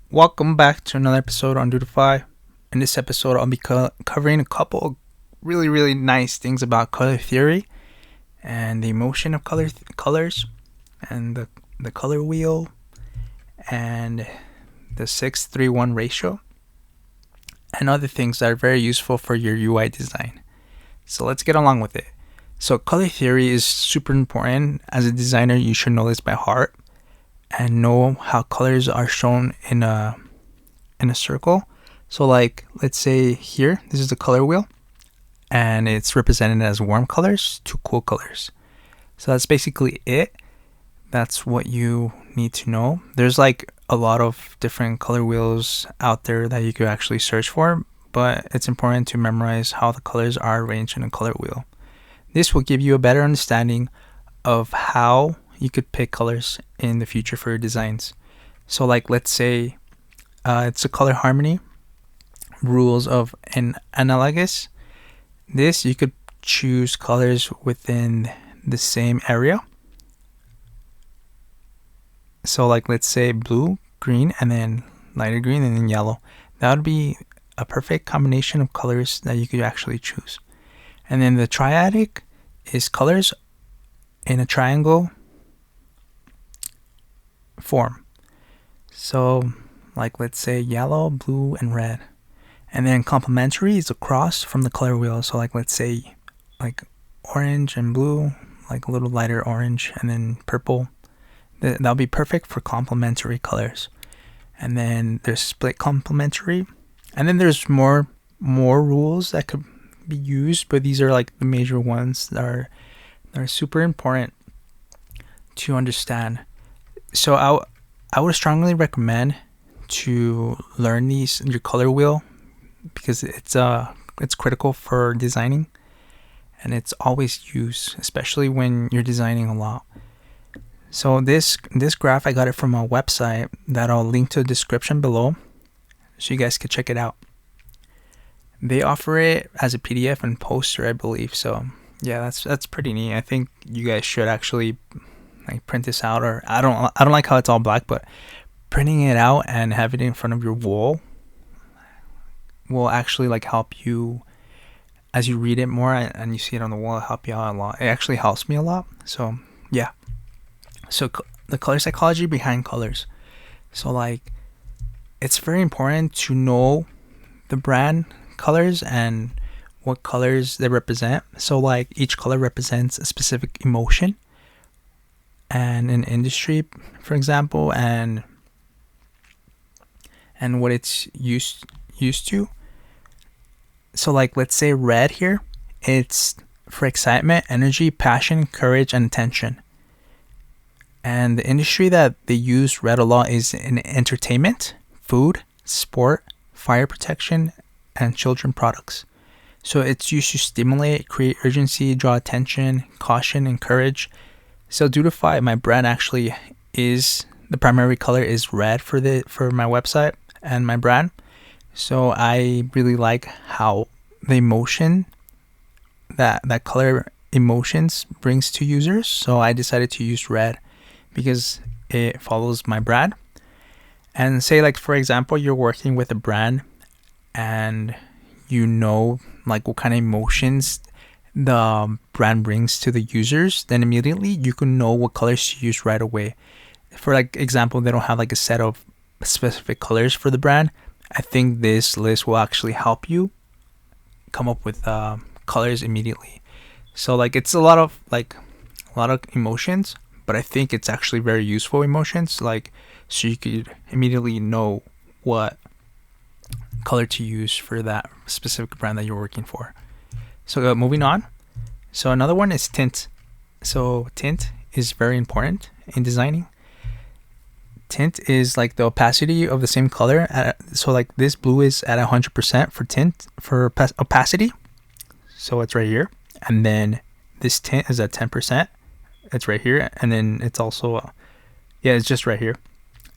Welcome back to another episode on Dodefy. In this episode, I'll be covering a couple of really nice things about color theory and the emotion of colors and the color wheel and the 6:3:1 ratio and other things that are very useful for your UI design. So let's get along with it. So color theory is super important. As a designer, you should know this by heart and know how colors are shown in a circle. So like, let's say here, this is the color wheel and it's represented as warm colors to cool colors. So that's basically it. That's what you need to know. There's like a lot of different color wheels out there that you could actually search for, but it's important to memorize how the colors are arranged in a color wheel. This will give you a better understanding of how you could pick colors in the future for your designs. So like, let's say it's a color harmony rules of an analogous. This, you could choose colors within the same area. So like, let's say blue, green, and then lighter green, and then yellow. That would be a perfect combination of colors that you could actually choose. And then the triadic is colors in a triangle form. So like, let's say yellow, blue, and red. And then complementary is a cross from the color wheel. So like, let's say like orange and blue, like a little lighter orange, and then purple. That'll be perfect for complementary colors. And then there's split complementary. And then there's more rules that could be used, but these are like the major ones that are super important to understand. So I would strongly recommend to learn your color wheel, because it's critical for designing, and it's always used, especially when you're designing a lot. So this graph, I got it from a website that I'll link to the description below, so you guys can check it out. They offer it as a PDF and poster, I believe. So yeah, that's pretty neat. I think you guys should actually like print this out, or I don't like how it's all black, but printing it out and have it in front of your wall will actually like help you as you read it more and you see it on the wall. It'll help you out a lot. It actually helps me a lot. So yeah. So the color psychology behind colors. So like, it's very important to know the brand colors and what colors they represent. So like, each color represents a specific emotion and an industry, for example, and what it's used to. So like, let's say red here, it's for excitement, energy, passion, courage, and attention. And the industry that they use red a lot is in entertainment, food, sport, fire protection, and children products. So it's used to stimulate, create urgency, draw attention, caution, and courage. So Dodefy, my brand, actually is the primary color is red for my website and my brand. So I really like how the emotion that color emotions brings to users. So I decided to use red because it follows my brand. And say like, for example, you're working with a brand and you know like what kind of emotions the brand brings to the users, then immediately you can know what colors to use right away. For like example, they don't have like a set of specific colors for the brand. I think this list will actually help you come up with colors immediately. So like, it's a lot of emotions, but I think it's actually very useful emotions, like, so you could immediately know what color to use for that specific brand that you're working for. So moving on. So another one is tint. So tint is very important in designing. Tint is like the opacity of the same color. So like, this blue is at 100% for tint, for opacity. So it's right here. And then this tint is at 10%. It's right here. And then it's also, it's just right here.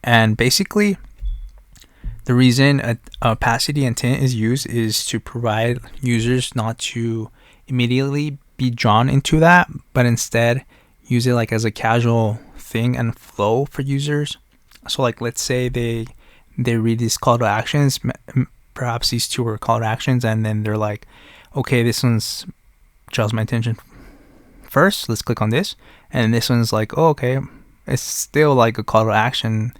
And basically, the reason opacity and tint is used is to provide users not to immediately be drawn into that, but instead use it like as a casual thing and flow for users. So like, let's say they they read these call to actions. Perhaps these two were call to actions, and then they're like, okay, this one's draws my attention first, let's click on this. And this one's like, oh, okay, it's still like a call to action,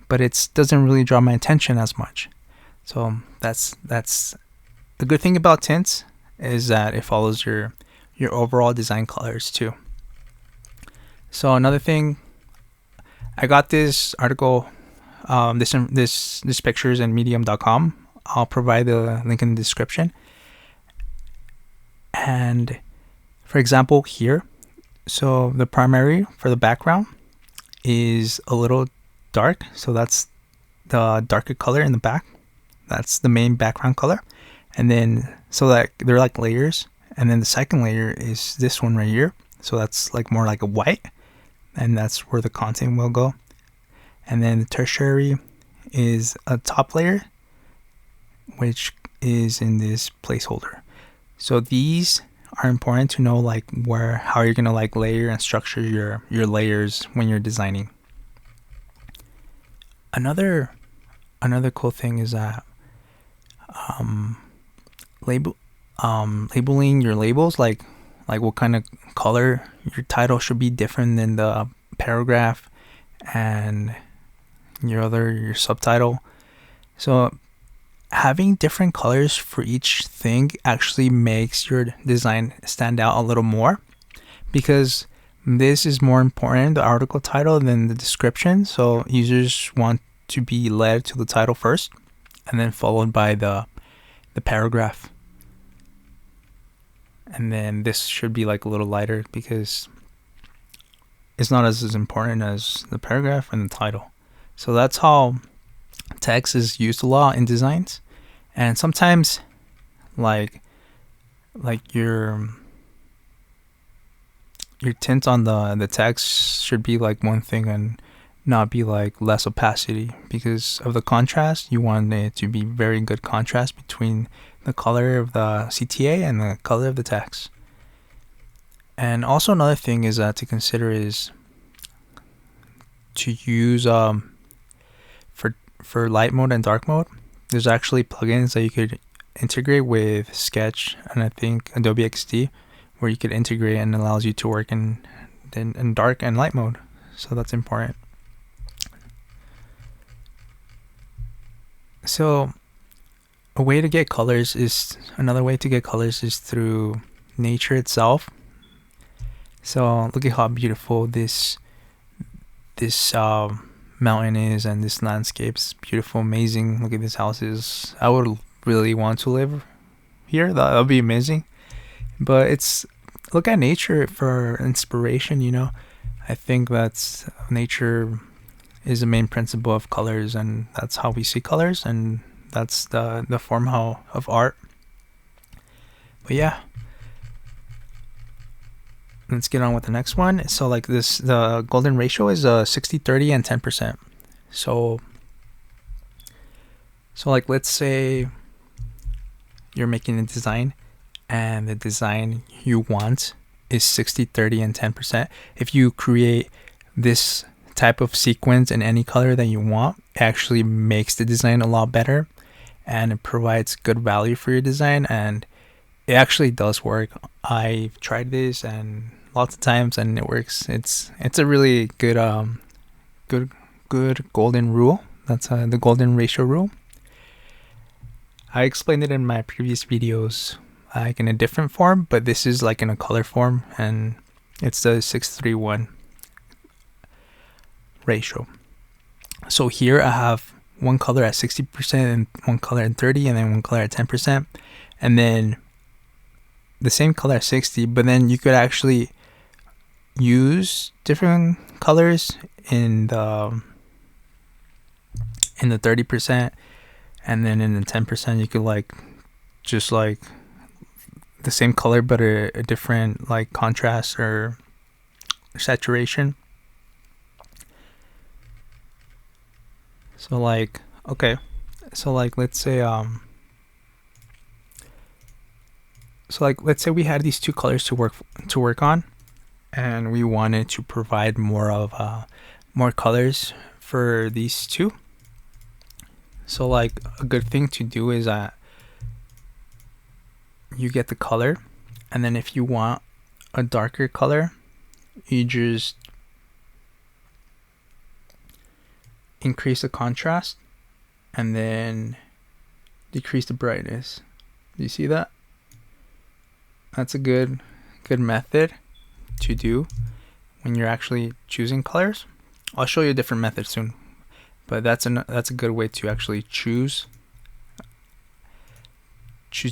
but it doesn't really draw my attention as much. So that's the good thing about Tints, is that it follows your overall design colors too. So another thing, I got this article, this pictures in medium.com. I'll provide the link in the description. And for example here, so the primary for the background is a little dark, so that's the darker color in the back. That's the main background color. And then so that they're like layers, and then the second layer is this one right here, so that's like more like a white, and that's where the content will go. And then the tertiary is a top layer, which is in this placeholder. So these are important to know, like how you're gonna like layer and structure your layers when you're designing. Another cool thing is that labeling your labels, like what kind of color your title should be, different than the paragraph and your subtitle. So having different colors for each thing actually makes your design stand out a little more, because this is more important, the article title, than the description. So users want to be led to the title first, and then followed by the paragraph. And then this should be like a little lighter, because it's not as important as the paragraph and the title. So that's how text is used a lot in designs. And sometimes like your tint on the text should be like one thing and not be like less opacity, because of the contrast. You want it to be very good contrast between the color of the CTA and the color of the text. And also another thing is to consider is to use for light mode and dark mode. There's actually plugins that you could integrate with Sketch and I think Adobe XD, where you could integrate and allows you to work in dark and light mode. So that's important. So another way to get colors is through nature itself. So look at how beautiful this mountain is, and this landscape's beautiful, amazing. Look at these houses. I would really want to live here. That would be amazing. But look at nature for inspiration, you know. I think that's nature is the main principle of colors, and that's how we see colors, and that's the form of art. But yeah, let's get on with the next one. So like this, the golden ratio is 60, 30, and 10%. So like let's say you're making a design, and the design you want is 60, 30, and 10%. If you create this type of sequence in any color that you want, it actually makes the design a lot better, and it provides good value for your design, and it actually does work. I've tried this and lots of times, and it works. It's a really good golden rule. That's the golden ratio rule. I explained it in my previous videos, like in a different form, but this is like in a color form, and it's the 6:3:1 ratio. So here I have one color at 60% and one color at 30, and then one color at 10%, and then the same color at 60. But then you could actually use different colors in the 30%, and then in the 10% you could like just like the same color but a different like contrast or saturation. So like, okay, so like let's say we had these two colors to work on, and we wanted to provide more colors for these two. So like a good thing to do is that you get the color, and then if you want a darker color, you just increase the contrast and then decrease the brightness. Do you see that? That's a good method to do when you're actually choosing colors. I'll show you a different method soon, but that's a good way to actually choose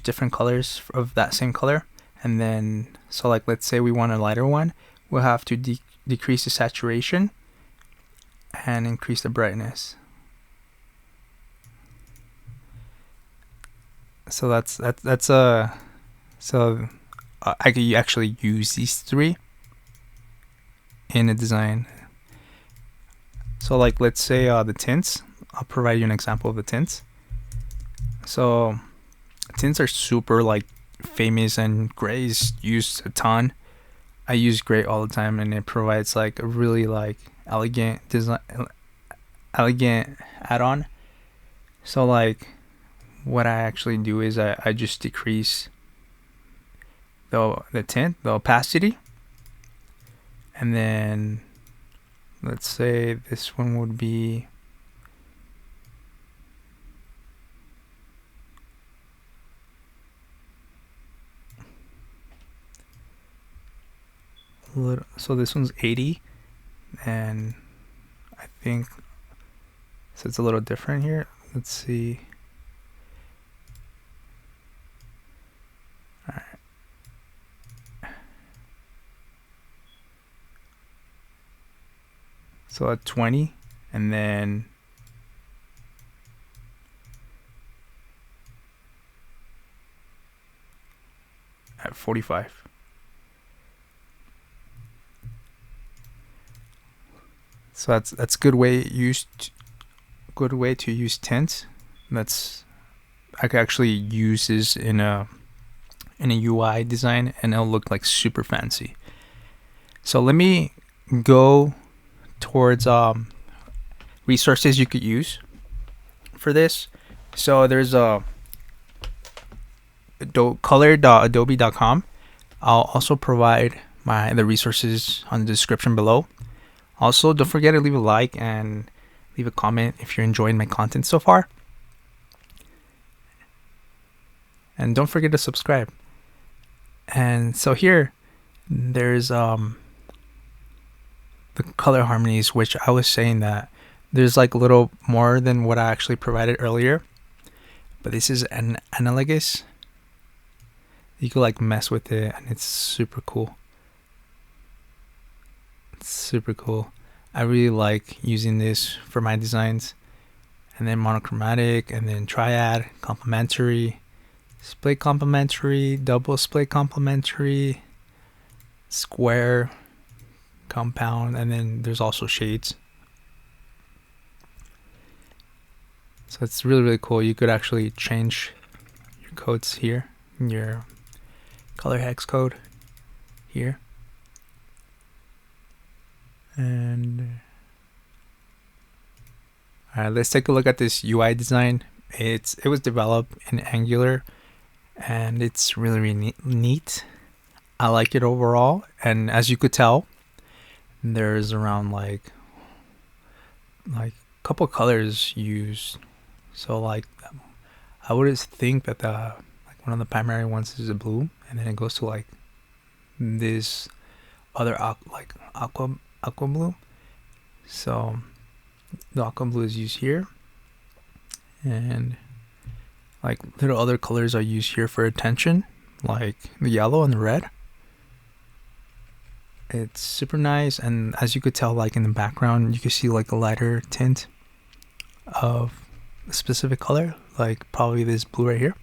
different colors of that same color. And then, so like let's say we want a lighter one, we'll have to decrease the saturation and increase the brightness. So I could actually use these three in a design. So like let's say the tints. I'll provide you an example of the tints. So tints are super like famous, and gray is used a ton. I use gray all the time, and it provides like a really like elegant add-on. So like what I actually do is I just decrease the tint, the opacity, and then let's say this one would be a little, so this one's 80, and I think so it's a little different here. Let's see. All right. So at 20, and then at 45. So that's good way to use tints. That's I could actually use this in a UI design, and it'll look like super fancy. So let me go towards resources you could use for this. So there's a color.adobe.com. I'll also provide the resources on the description below. Also, don't forget to leave a like and leave a comment if you're enjoying my content so far. And don't forget to subscribe. And so here, there's the color harmonies, which I was saying that there's like a little more than what I actually provided earlier. But this is an analogous. You could like mess with it, and it's super cool. It's super cool. I really like using this for my designs. And then monochromatic, and then triad, complementary, split complementary, double split complementary, square, compound, and then there's also shades. So it's really, really cool. You could actually change your codes here, your color hex code here. And alright, let's take a look at this UI design. It was developed in Angular, and it's really, really neat. I like it overall, and as you could tell, there's around like a couple colors used. So like I would think that one of the primary ones is a blue, and then it goes to like this other aqua blue. So the aqua blue is used here, and like little other colors are used here for attention, like the yellow and the red. It's super nice, and as you could tell, like in the background, you can see like a lighter tint of a specific color, like probably this blue right here,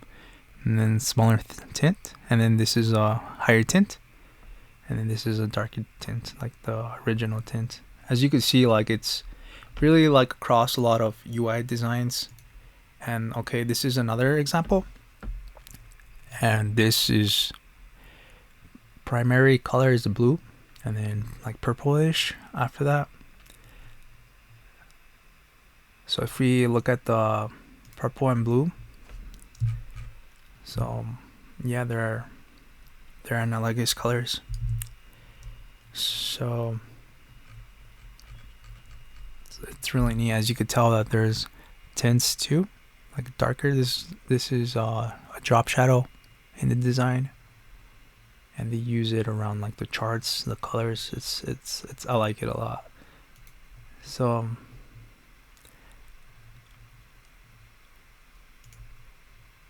and then smaller tint, and then this is a higher tint, and then this is a darker tint, like the original tint. As you can see, like it's really like across a lot of UI designs. And okay, this is another example, and this is primary color is the blue, and then like purplish after that. So if we look at the purple and blue. So yeah, they're analogous colors. So it's really neat. As you could tell that there's tints too, like darker. This is a drop shadow in the design, and they use it around like the charts, the colors. It's I like it a lot. So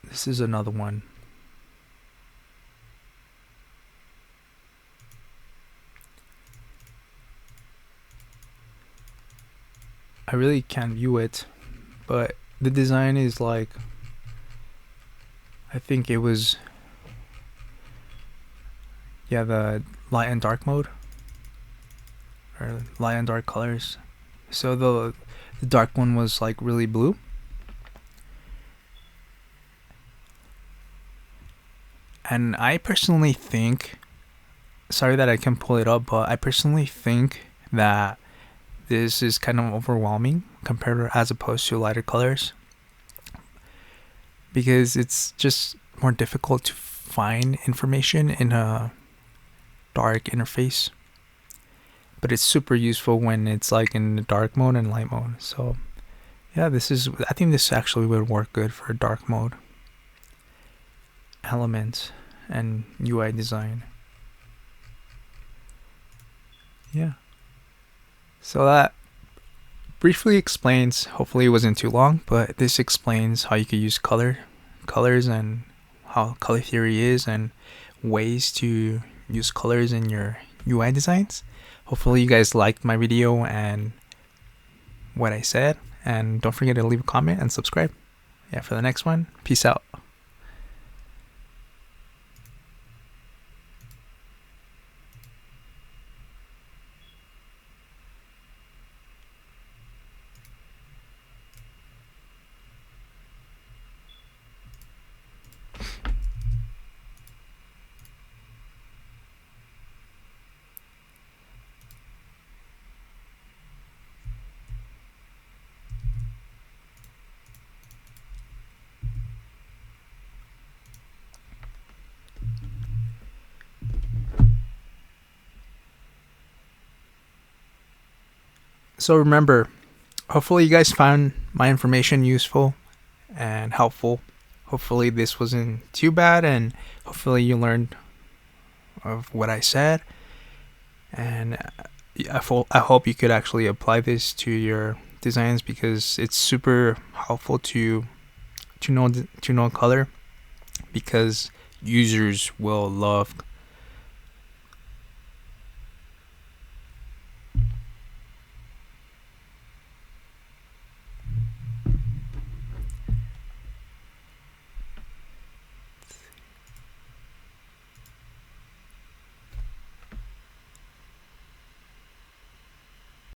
this is another one. I really can't view it, but the design is like, I think it was, yeah, the light and dark mode, or light and dark colors. So the dark one was like really blue, and I personally think, sorry that I can't pull it up, but I personally think that this is kind of overwhelming compared to, as opposed to lighter colors, because it's just more difficult to find information in a dark interface, but it's super useful when it's like in the dark mode and light mode. So yeah, I think this actually would work good for dark mode elements and UI design. Yeah. So that briefly explains, hopefully it wasn't too long, but this explains how you could use colors and how color theory is, and ways to use colors in your UI designs. Hopefully you guys liked my video and what I said, and don't forget to leave a comment and subscribe. Yeah, for the next one, peace out. So remember, hopefully you guys found my information useful and helpful. Hopefully this wasn't too bad, and hopefully you learned of what I said. And I hope you could actually apply this to your designs, because it's super helpful to know color, because users will love